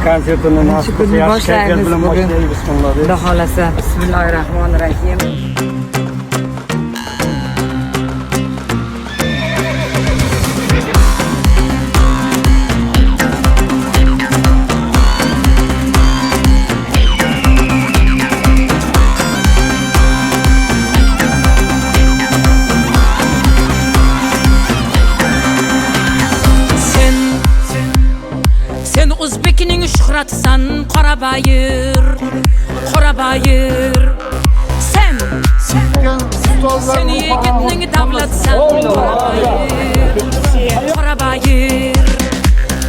konsertini nasib qilsa yaxshi kayfiyat bilan boshlaymiz bunlarni. Xudo xolasa. Bismillahirrohmanirrohim. Sen O'zbekning shuhratisan, Qorabayir, Qorabayir. Sen yigitning davlatsan, Qorabayir, Qorabayir.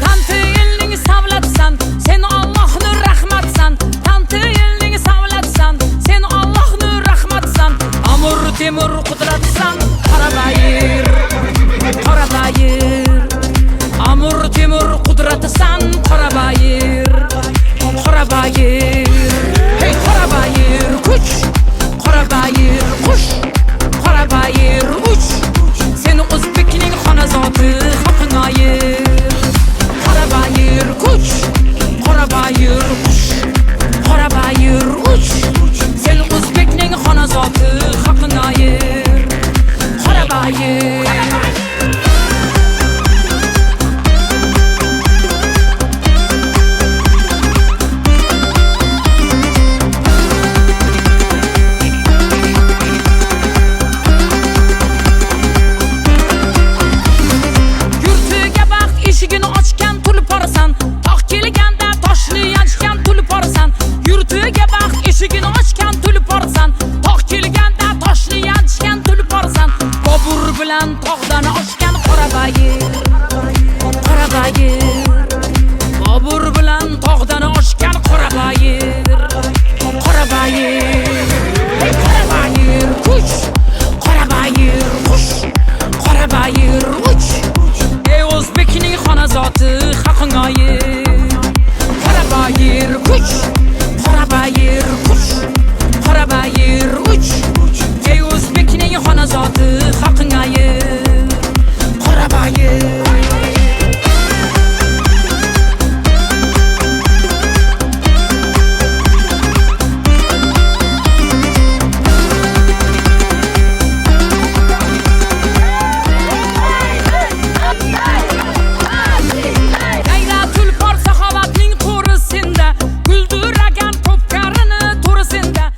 Tanti elning savlatsan, sen Allohning rahmatsan. Tanti elning savlatsan, sen Allohning rahmatsan. Amr Temur qudratsan, Qorabayir, Qorabayir. Amr Temur qudratisan, Qorabayir, Qorabayir.